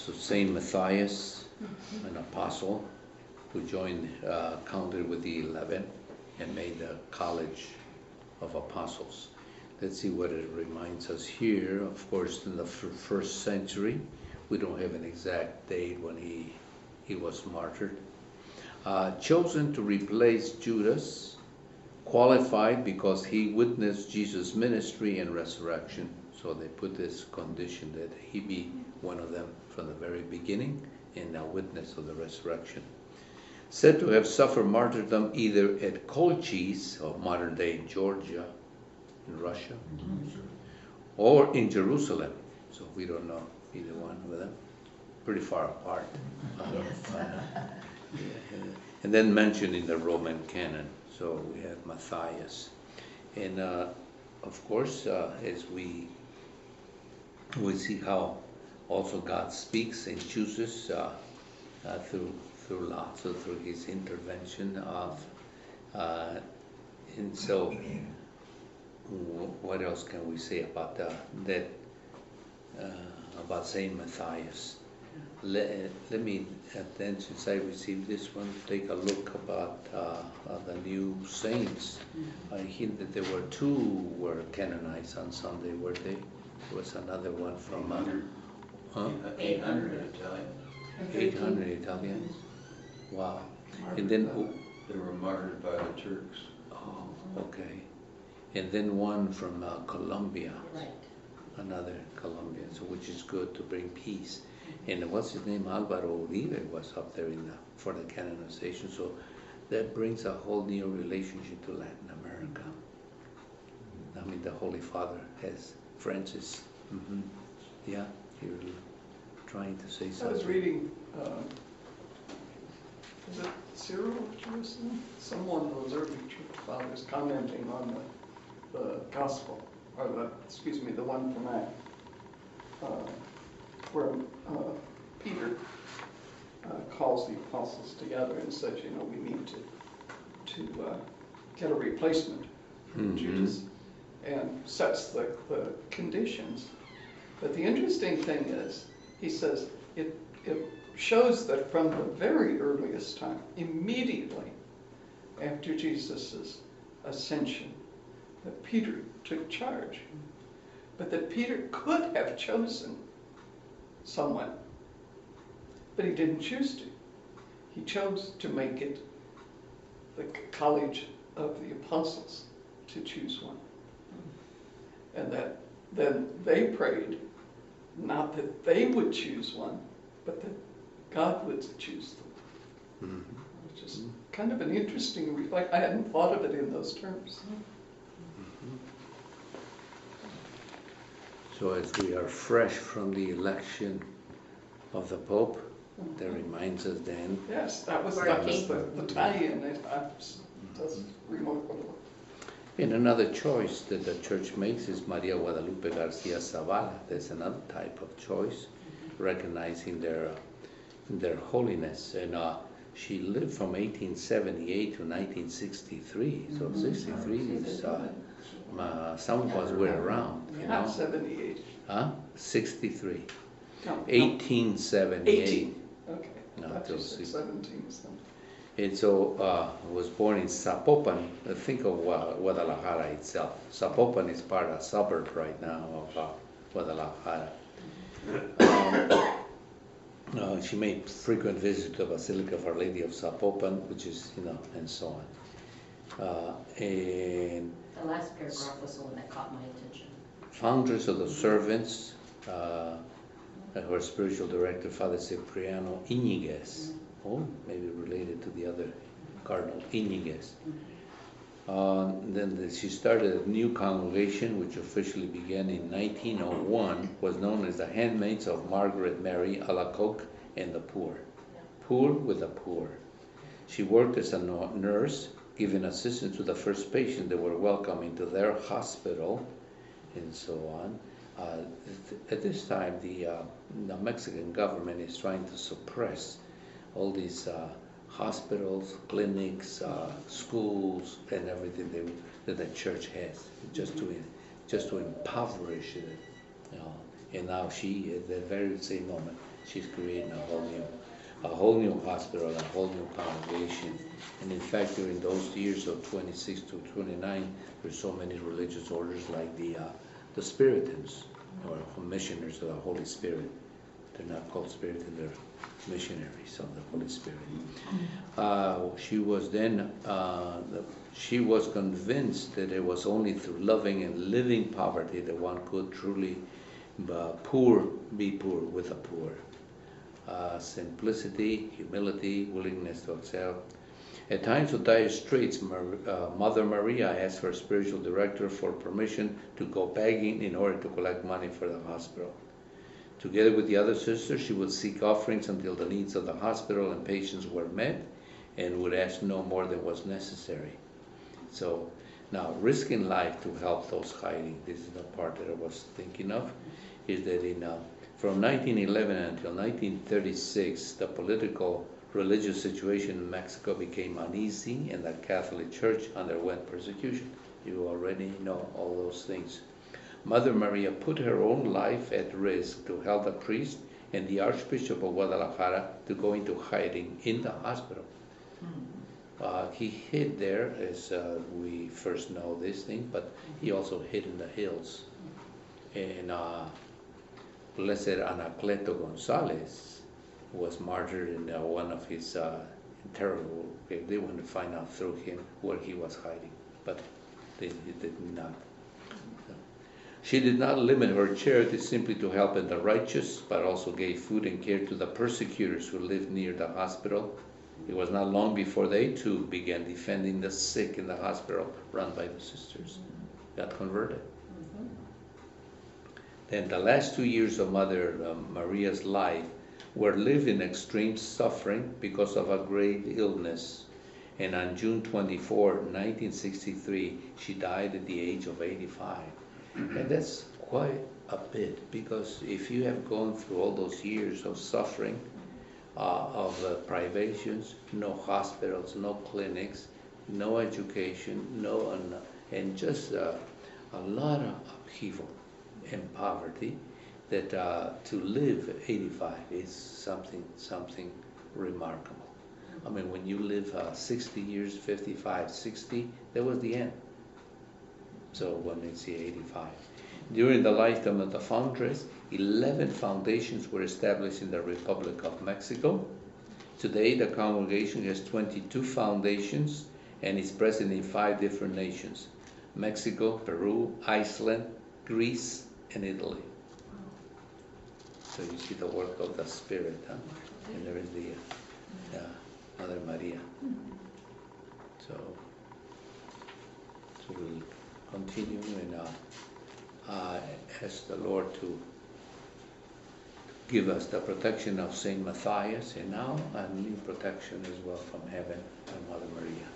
So Saint Matthias, an apostle, who joined, counted with the 11 and made the College of Apostles. Let's see what it reminds us here. Of course, in the first century, we don't have an exact date when he was martyred. Chosen to replace Judas, qualified because he witnessed Jesus' ministry and resurrection. So they put this condition that he be one of them from the very beginning and a witness of the resurrection. Said to have suffered martyrdom either at Colchis, of modern-day Georgia, in Russia, or in Jerusalem. So we don't know either one of them. Pretty far apart. And then mentioned in the Roman canon. So we have Matthias. And of course, as we see how also God speaks and chooses through lots, so through his intervention of, and so what else can we say about that about Saint Matthias? Let me then, since I received this one, take a look about the new saints. I hear that there were 2 were canonized on Sunday, were they? There was another one from 800 Italian. 800 Italians. Wow. And then they were martyred by the Turks. Oh, okay. And then one from Colombia. Right. Another Colombian, so which is good to bring peace. And what's his name? Alvaro Uribe was up there for the canonization. So that brings a whole new relationship to Latin America. I mean, the Holy Father has Francis. Yeah, you're trying to say something. I was reading, is it Cyril of Jerusalem? Someone of those early church fathers commenting on the gospel, or the one from Acts, where Peter calls the apostles together and says, we need to get a replacement for Judas, and sets the conditions. But the interesting thing is, he says, it shows that from the very earliest time, immediately after Jesus' ascension, that Peter took charge. But that Peter could have chosen someone, but he didn't choose to. He chose to make it the College of the Apostles to choose one. And that then they prayed, not that they would choose one, but that God would choose them. Which is kind of an interesting, I hadn't thought of it in those terms. So as we are fresh from the election of the Pope, that reminds us then. Yes, that was the tie-in. That's remarkable. And another choice that the church makes is Maria Guadalupe Garcia Zavala. There's another type of choice, recognizing their holiness. And she lived from 1878 to 1963. So 63 is, some of us were around. Not 78. Huh? 63. No, 1878. 18. Okay. Not till 17 something. And so was born in Zapopan. Think of Guadalajara itself. Zapopan is part of a suburb right now of Guadalajara. She made frequent visits to the Basilica of Our Lady of Zapopan, which is, and so on. And The last paragraph was the one that caught my attention. Foundress of the servants, her spiritual director, Father Cipriano Iñiguez. Oh, maybe related to the other Cardinal Iñiguez. Then she started a new congregation, which officially began in 1901, was known as the Handmaids of Margaret Mary Alacoque and the Poor. Poor with the poor. She worked as a nurse, giving assistance to the first patients that were welcome into their hospital, and so on. At this time, the Mexican government is trying to suppress all these hospitals, clinics, schools, and everything that the church has, just to impoverish it. And now she, at the very same moment, she's creating a whole new hospital, a whole new congregation. And in fact, during those years of 26 to 29, there's so many religious orders like the Spiritans, or missioners of the Holy Spirit. They're not called Spiritans, they're missionaries of the Holy Spirit. She was then, she was convinced that it was only through loving and living poverty that one could truly be poor with the poor. Simplicity, humility, willingness to excel. At times of dire straits, Mother Maria asked her spiritual director for permission to go begging in order to collect money for the hospital. Together with the other sisters, she would seek offerings until the needs of the hospital and patients were met, and would ask no more than was necessary. So now, risking life to help those hiding, this is the part that I was thinking of, is that from 1911 until 1936, the political religious situation in Mexico became uneasy, and the Catholic Church underwent persecution. You already know all those things. Mother Maria put her own life at risk to help the priest and the Archbishop of Guadalajara to go into hiding in the hospital. He hid there, as we first know this thing, but he also hid in the hills. And Blessed Anacleto Gonzalez was martyred in one of his terrible, they wanted to find out through him where he was hiding, but they did not. She did not limit her charity simply to helping the righteous, but also gave food and care to the persecutors who lived near the hospital. It was not long before they too began defending the sick in the hospital run by the sisters. Got converted. Then the last 2 years of Mother Maria's life were lived in extreme suffering because of a grave illness. And on June 24, 1963, she died at the age of 85. And that's quite a bit, because if you have gone through all those years of suffering, of privations, no hospitals, no clinics, no education, and just a lot of upheaval and poverty, that to live 85 is something remarkable. I mean, when you live 60 years, 55, 60, that was the end. So when it's the 85. During the lifetime of the foundress, 11 foundations were established in the Republic of Mexico. Today, the congregation has 22 foundations and is present in 5 different nations: Mexico, Peru, Iceland, Greece, and Italy. So you see the work of the Spirit, huh? And there is the Mother Maria. So we'll continue and ask the Lord to give us the protection of Saint Matthias, and now a new protection as well from heaven and Mother Maria.